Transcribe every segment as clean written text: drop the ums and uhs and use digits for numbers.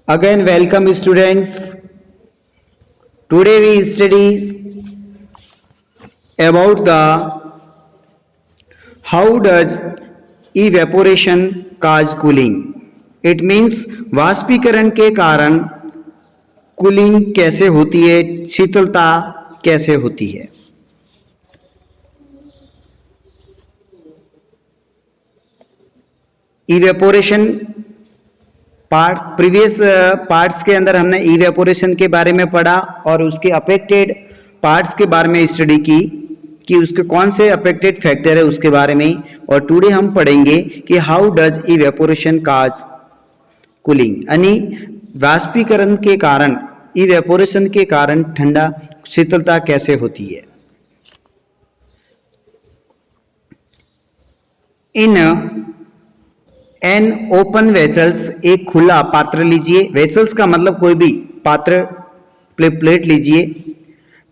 Again, welcome students. Today we study about the how does evaporation cause cooling. It means वाष्पीकरण के कारण cooling कैसे होती है, शीतलता कैसे होती है. इवेपोरेशन पार्ट प्रीवियस पार्ट्स के अंदर हमने इवेपोरेशन के बारे में पढ़ा और उसके अफेक्टेड पार्ट्स के बारे में स्टडी की कि उसके कौन से अफेक्टेड फैक्टर है उसके बारे में. और टुडे हम पढ़ेंगे कि how does evaporation cause cooling, यानी वाष्पीकरण के कारण, इवेपोरेशन के कारण ठंडा शीतलता कैसे होती है. इन एन ओपन वेसल्स, एक खुला पात्र लीजिए. वेसल्स का मतलब कोई भी पात्र, प्लेट लीजिए.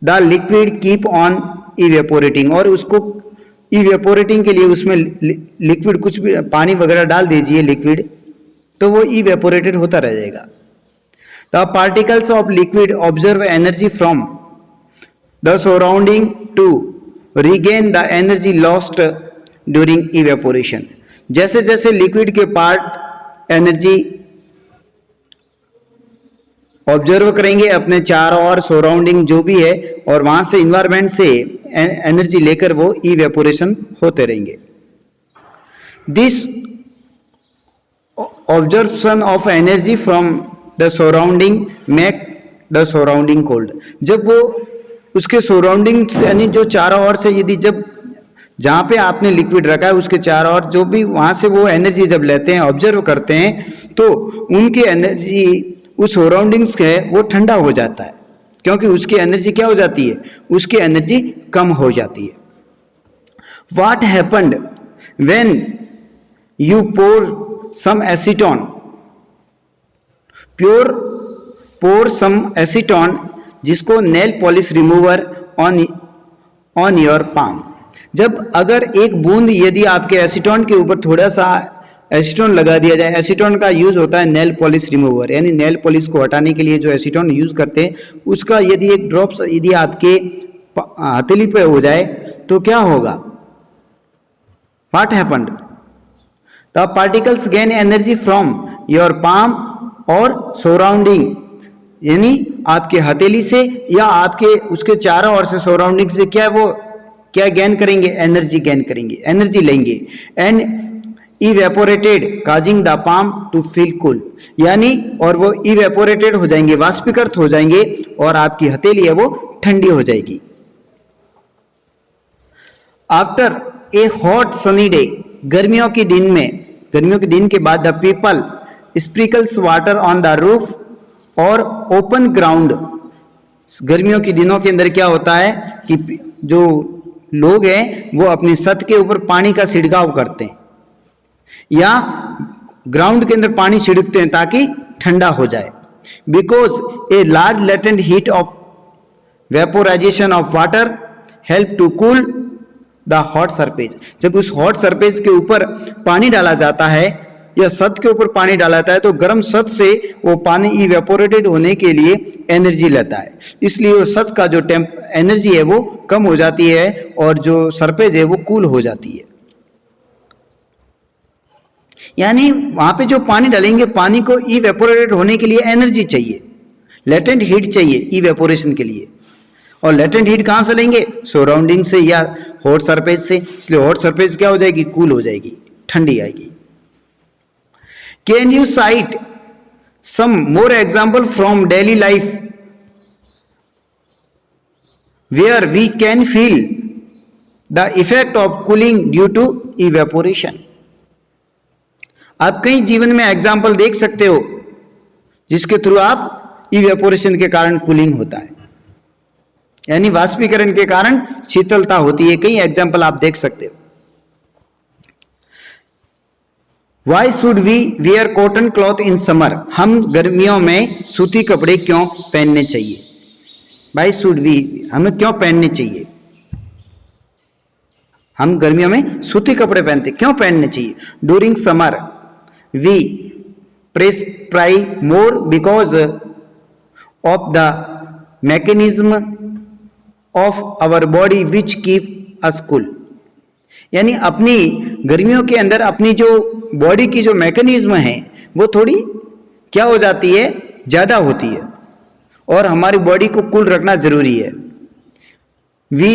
The liquid keep on evaporating, और उसको इवेपोरेटिंग के लिए उसमें लिक्विड कुछ भी पानी वगैरह डाल दीजिए लिक्विड, तो वो इवेपोरेटेड होता रह जाएगा. The particles of liquid observe energy from the surrounding to regain the energy lost during evaporation. जैसे जैसे लिक्विड के पार्ट एनर्जी ऑब्जर्व करेंगे अपने चारों ओर, सराउंडिंग जो भी है, और वहां से इन्वायरमेंट से एनर्जी लेकर वो इवेपोरेशन होते रहेंगे. This observation of energy from the surrounding make the surrounding cold. जब वो उसके सराउंडिंग यानी जो चारों ओर से, यदि जब जहां पे आपने लिक्विड रखा है उसके चारों ओर जो भी वहां से वो एनर्जी जब लेते हैं, ऑब्जर्व करते हैं, तो उनकी एनर्जी उस सराउंडिंग्स के वो ठंडा हो जाता है, क्योंकि उसकी एनर्जी क्या हो जाती है, उसकी एनर्जी कम हो जाती है. What happened when you pour some acetone, pour some acetone, जिसको nail polish remover on your palm. जब अगर एक बूंद यदि आपके एसीटोन के ऊपर थोड़ा सा एसीटोन लगा दिया जाए, एसीटोन का यूज होता है नेल पॉलिश रिमूवर, यानी नेल पॉलिश को हटाने के लिए जो एसीटोन यूज करते हैं, उसका यदि एक ड्रॉप्स यदि आपके हथेली पे हो जाए तो क्या होगा. What happened, the particles gain energy from your palm और सराउंडिंग, यानी आपके हथेली से या आपके उसके चारों ओर से सराउंडिंग से क्या गेन करेंगे, एनर्जी गेन करेंगे, एनर्जी लेंगे. And evaporated causing the palm to feel cool, यानी और वो इवेपोरेटेड हो जाएंगे, वाष्पीकृत हो जाएंगे, और आपकी हथेली है वो ठंडी हो जाएगी. After a hot sunny day, गर्मियों के दिन में, गर्मियों के दिन के बाद, the people sprinkles water on the roof और ओपन ग्राउंड. गर्मियों के दिनों के अंदर क्या होता है कि जो लोग हैं वो अपनी छत के ऊपर पानी का छिड़काव करते हैं या ग्राउंड के अंदर पानी छिड़कते हैं ताकि ठंडा हो जाए. Because a large latent heat of vaporization of water help to cool the hot surface. जब उस हॉट सरफेस के ऊपर पानी डाला जाता है या छत के ऊपर पानी डाला जाता है, तो गर्म छत से वो पानी इवेपोरेटेड होने के लिए एनर्जी लेता है, इसलिए वो छत का जो एनर्जी है वो कम हो जाती है और जो सरफेस है वो कूल हो जाती है. यानी वहां पे जो पानी डालेंगे, पानी को इवेपोरेटेड होने के लिए एनर्जी चाहिए, लेटेंट हीट चाहिए इवेपोरेशन के लिए. और लेटेंट हीट कहां से लेंगे, सराउंडिंग से या हॉट सरफेस से, इसलिए हॉट सरफेस क्या हो जाएगी, कूल हो जाएगी, ठंडी आएगी. Can you cite some more example from daily life where we can feel the effect of cooling due to evaporation? आप कई जीवन में एग्जाम्पल देख सकते हो जिसके थ्रू आप इवेपोरेशन के कारण कूलिंग होता है, यानी वाष्पीकरण के कारण शीतलता होती है. कई एग्जाम्पल आप देख सकते हो. Why should we wear cotton cloth in summer? हम गर्मियों में सूती कपड़े क्यों पहनने चाहिए. Why should we, हमें क्यों पहनने चाहिए, हम गर्मियों में सूती कपड़े पहनते, क्यों पहनने चाहिए. During summer we pry more because of the mechanism of our body which keep us cool. यानी अपनी गर्मियों के अंदर अपनी जो बॉडी की जो मैकेनिज्म है वो थोड़ी क्या हो जाती है, ज्यादा होती है, और हमारी बॉडी को कूल रखना जरूरी है. We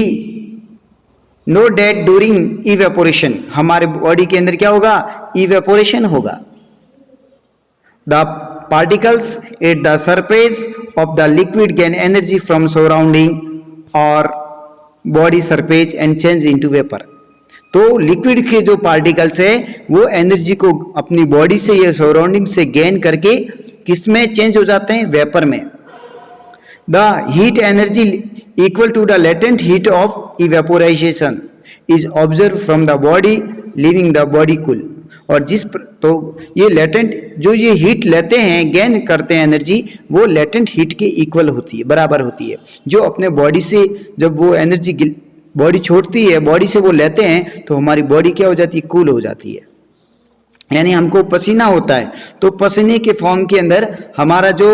know that during evaporation, हमारे बॉडी के अंदर क्या होगा, इवेपोरेशन होगा. The particles at the surface of the liquid gain energy from surrounding और body surface and change into vapour. तो लिक्विड के जो पार्टिकल्स है वो एनर्जी को अपनी बॉडी से या सराउंडिंग से गेन करके किस में चेंज हो जाते हैं, वेपर में. The heat energy equal to the latent heat of evaporation is observe from the body living the body cool. और तो ये लेटेंट जो ये हीट लेते हैं, गेन करते हैं एनर्जी, वो लेटेंट हीट के इक्वल होती है, बराबर होती है. जो अपने बॉडी से जब वो एनर्जी बॉडी छोड़ती है, बॉडी से वो लेते हैं, तो हमारी बॉडी क्या हो जाती है, कूल हो जाती है. यानी हमको पसीना होता है तो पसीने के फॉर्म के अंदर हमारा जो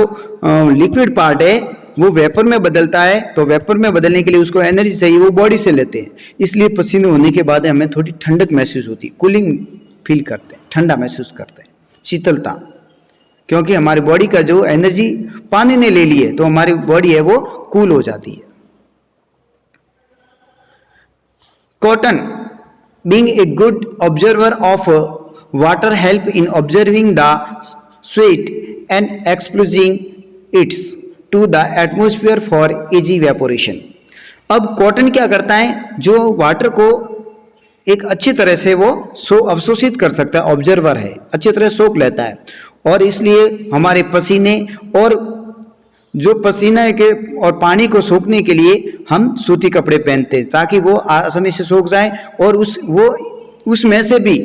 लिक्विड पार्ट है वो वेपर में बदलता है. तो वेपर में बदलने के लिए उसको एनर्जी चाहिए, वो बॉडी से लेते हैं. इसलिए पसीने होने के बाद हमें थोड़ी ठंडक महसूस होती है, कूलिंग फील करते हैं, ठंडा महसूस करते हैं, शीतलता, क्योंकि हमारी बॉडी का जो एनर्जी पानी ने ले ली है तो हमारी बॉडी है वो कूल हो जाती है. Cotton, being a good observer of water, help in observing the sweat and expelling it to the atmosphere for easy evaporation. अब कॉटन क्या करता है, जो वाटर को एक अच्छी तरह से वो अवशोषित कर सकता है, ऑब्जर्वर है, अच्छी तरह सोख लेता है, और इसलिए हमारे पसीने और जो पसीना के और पानी को सोखने के लिए हम सूती कपड़े पहनते हैं ताकि वो आसानी से सोख जाए, और उसमें से भी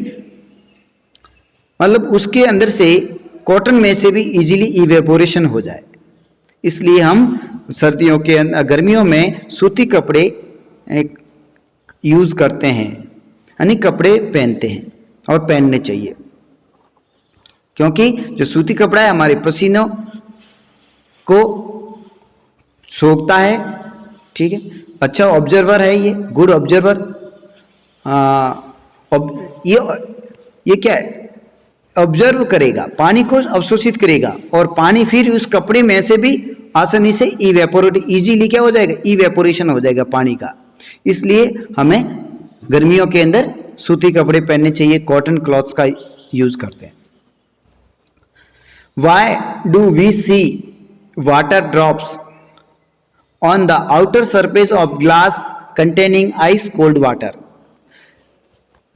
मतलब उसके अंदर से कॉटन में से भी इजीली इवेपोरेशन हो जाए. इसलिए हम सर्दियों के गर्मियों में सूती कपड़े यूज करते हैं, यानी कपड़े पहनते हैं, और पहनने चाहिए, क्योंकि जो सूती कपड़ा है हमारे पसीनों को सोखता है. ठीक है, अच्छा ऑब्जर्वर है ये, गुड ऑब्जर्वर. ये क्या है, ऑब्जर्व करेगा, पानी को अवशोषित करेगा, और पानी फिर उस कपड़े में से भी आसानी से इजीली क्या हो जाएगा, इवेपोरेशन हो जाएगा पानी का. इसलिए हमें गर्मियों के अंदर सूती कपड़े पहनने चाहिए, कॉटन क्लॉथ्स का यूज करते हैं. Why do we see water drops on the outer surface of glass containing ice cold water?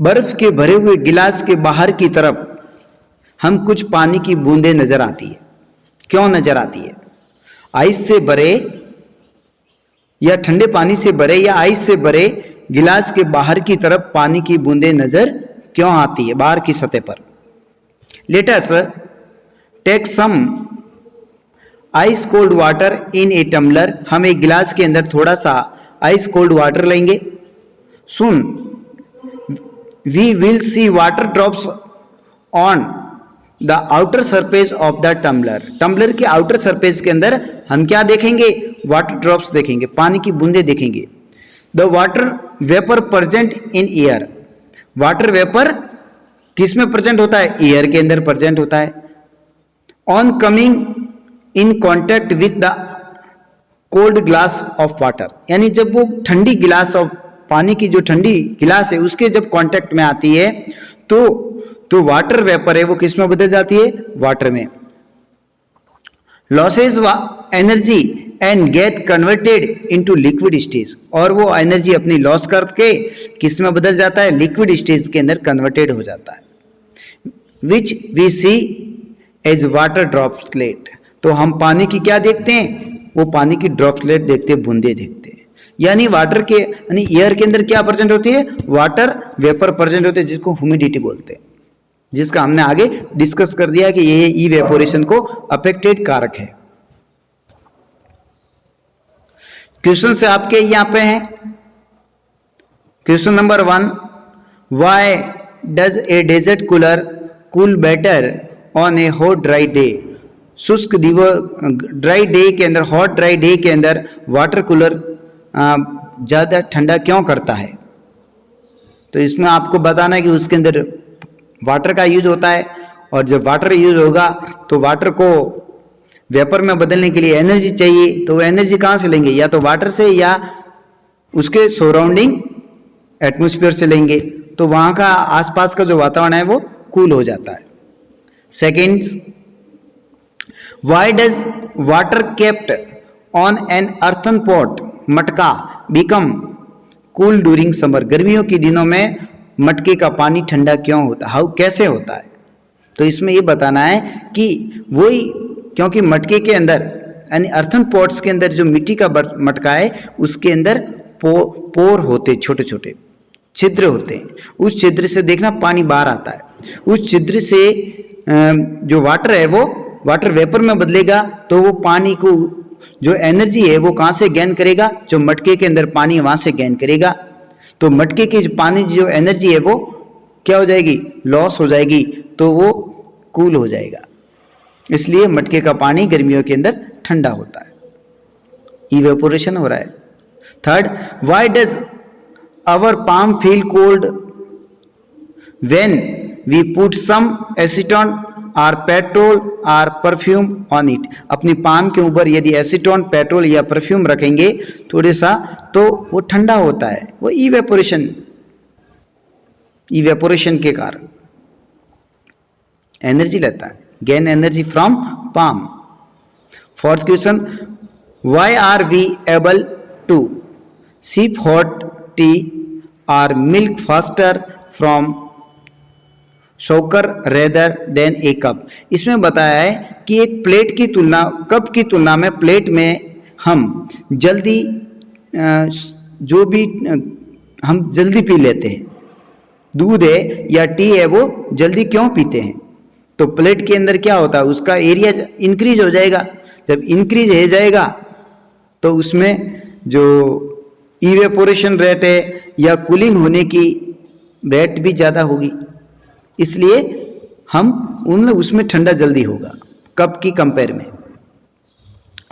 बर्फ के भरे हुए गिलास के बाहर की तरफ हम कुछ पानी की बूंदें नजर आती है. क्यों नजर आती है? आइस से भरे या ठंडे पानी से भरे या आइस से भरे गिलास के बाहर की तरफ पानी की बूंदें नजर क्यों आती है, बाहर की सतह पर? Let us take some ice cold water in a tumbler. हम एक गिलास के अंदर थोड़ा सा आइस कोल्ड वाटर लेंगे. Soon we will see water drops on the outer surface of the tumbler. Tumbler के आउटर सरफेस के अंदर हम क्या देखेंगे, वाटर ड्रॉप्स देखेंगे, पानी की बूंदे देखेंगे. The water vapour present in air. Water vapour किस में प्रेजेंट होता है, एयर के अंदर प्रेजेंट होता है. On coming in contact with the cold glass of water, यानी जब वो ठंडी गिलास ऑफ पानी की जो ठंडी गिलास है उसके जब कांटेक्ट में आती है तो वाटर वेपर है वो किस में बदल जाती है, वाटर में. Losses energy and get converted into liquid stage, और वो एनर्जी अपनी लॉस करके किस में बदल जाता है, लिक्विड स्टेज के अंदर कन्वर्टेड हो जाता है. Which we see as water droplet. तो हम पानी की क्या देखते हैं, वो पानी की ड्रॉपलेट देखते हैं, बूंदे देखते हैं. यानी वाटर के यानी एयर के अंदर क्या प्रेजेंट होती है, वाटर वेपर प्रेजेंट होते हैं, जिसको ह्यूमिडिटी बोलते हैं, जिसका हमने आगे डिस्कस कर दिया कि ये इवेपोरेशन को अफेक्टेड कारक है. क्वेश्चन से आपके यहां पे हैं. Question number 1, why does a desert cooler cool better on a hot dry day. शुष्क ड्राई डे के अंदर, हॉट ड्राई डे के अंदर वाटर कूलर ज़्यादा ठंडा क्यों करता है? तो इसमें आपको बताना है कि उसके अंदर वाटर का यूज होता है, और जब वाटर यूज होगा तो वाटर को वेपर में बदलने के लिए एनर्जी चाहिए। तो वो एनर्जी कहाँ से लेंगे? या तो वाटर से या उसके सराउंडिंग एटमॉस्फेयर से लेंगे। तो वहाँ का आसपास का जो वातावरण है वो कूल हो जाता है। Second, why does water kept on an earthen pot मटका बिकम कूल ड्यूरिंग समर? गर्मियों के दिनों में मटके का पानी ठंडा क्यों होता है? हाउ, कैसे होता है? तो इसमें ये बताना है कि वही, क्योंकि मटके के अंदर यानी अर्थन पॉट्स के अंदर जो मिट्टी का मटका है उसके अंदर पोर होते, छोटे छोटे छिद्र होते हैं। उस छिद्र से देखना पानी बाहर आता है। उस छिद्र से जो वाटर है वो वाटर वेपर में बदलेगा, तो वो पानी को जो एनर्जी है वो कहाँ से गेन करेगा? जो मटके के अंदर पानी है वहां से गेन करेगा। तो मटके की पानी जो एनर्जी है वो क्या हो जाएगी? लॉस हो जाएगी, तो वो कूल हो जाएगा। इसलिए मटके का पानी गर्मियों के अंदर ठंडा होता है, इवेपोरेशन हो रहा है। Third, why does our palm feel cold when we put some acetone और पेट्रोल और परफ्यूम ऑन इट? अपनी पाम के ऊपर यदि एसीटोन, पेट्रोल या परफ्यूम रखेंगे थोड़े सा, तो वो ठंडा होता है। वो इवेपोरेशन के कारण एनर्जी लेता है, gain energy from palm. Fourth question, why are we able to sip hot tea और milk faster from saucer rather than a cup? इसमें बताया है कि एक प्लेट की तुलना, कप की तुलना में प्लेट में हम जल्दी हम जल्दी पी लेते हैं। दूध है या टी है वो जल्दी क्यों पीते हैं? तो प्लेट के अंदर क्या होता है? उसका एरिया इंक्रीज हो जाएगा। जब इंक्रीज हो जाएगा तो उसमें जो इवेपोरेशन रेट है या कूलिंग होने की रेट भी ज़्यादा होगी, इसलिए हम उसमें ठंडा जल्दी होगा कप की कंपेयर में।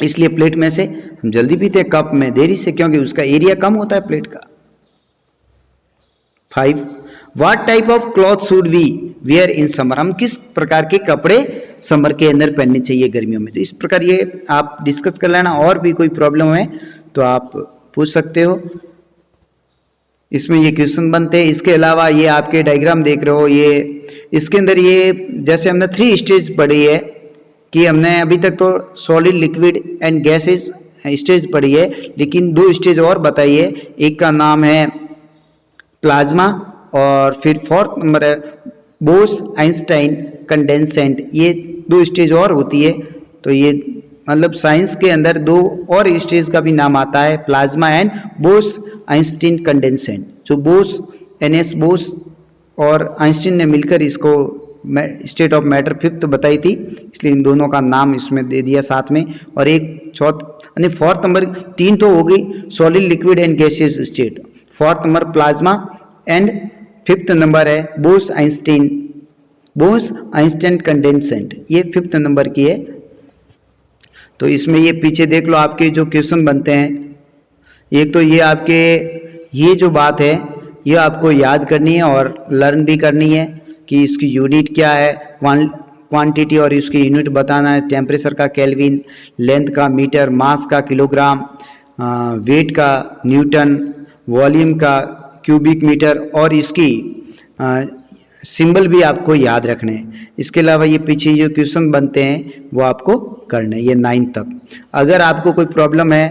इसलिए प्लेट में से हम जल्दी पीते हैं, कप में देरी से, क्योंकि उसका एरिया कम होता है प्लेट का। 5, what type of cloth should we wear in summer? हम किस प्रकार के कपड़े समर के अंदर पहनने चाहिए गर्मियों में? तो इस प्रकार ये आप डिस्कस कर लेना। और भी कोई प्रॉब्लम है तो आप पूछ सकते हो। इसमें ये क्वेश्चन बनते हैं। इसके अलावा ये आपके डायग्राम देख रहे हो, ये इसके अंदर ये जैसे हमने 3 स्टेज पढ़ी है कि हमने अभी तक तो solid, liquid and gases stage पढ़ी है, लेकिन 2 स्टेज और बताई है। एक का नाम है प्लाज्मा और फिर 4th नंबर है बोस आइंस्टाइन कंडेंसेंट। ये 2 स्टेज और होती है। तो ये मतलब साइंस के अंदर 2 और स्टेज का भी नाम आता है, प्लाज्मा एंड बोस आइंस्टीन कंडेंसेंट। जो बोस, एनएस बोस और आइंस्टीन ने मिलकर इसको स्टेट ऑफ मैटर 5th बताई थी, इसलिए इन दोनों का नाम इसमें दे दिया साथ में। और एक 4th नंबर, 3 तो हो गई solid, liquid and gaseous state, 4th number plasma and 5th number है बोस आइंस्टाइन कंडेंसेंट। ये 5th नंबर की है। तो इसमें ये पीछे देख लो आपके जो क्वेश्चन बनते हैं। एक तो ये आपके ये जो बात है ये आपको याद करनी है और लर्न भी करनी है कि इसकी यूनिट क्या है, क्वांटिटी और इसकी यूनिट बताना है। टेम्परेचर का केल्विन, लेंथ का मीटर, मास का किलोग्राम, वेट का न्यूटन, वॉल्यूम का क्यूबिक मीटर और इसकी सिंबल भी आपको याद रखने हैं। इसके अलावा ये पीछे जो क्वेश्चन बनते हैं वो आपको करने हैं, ये 9 तक। अगर आपको कोई प्रॉब्लम है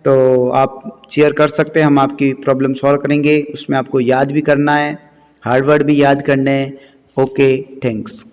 तो आप शेयर कर सकते हैं, हम आपकी प्रॉब्लम सॉल्व करेंगे। उसमें आपको याद भी करना है, हार्ड वर्ड भी याद करने हैं। Okay, thanks.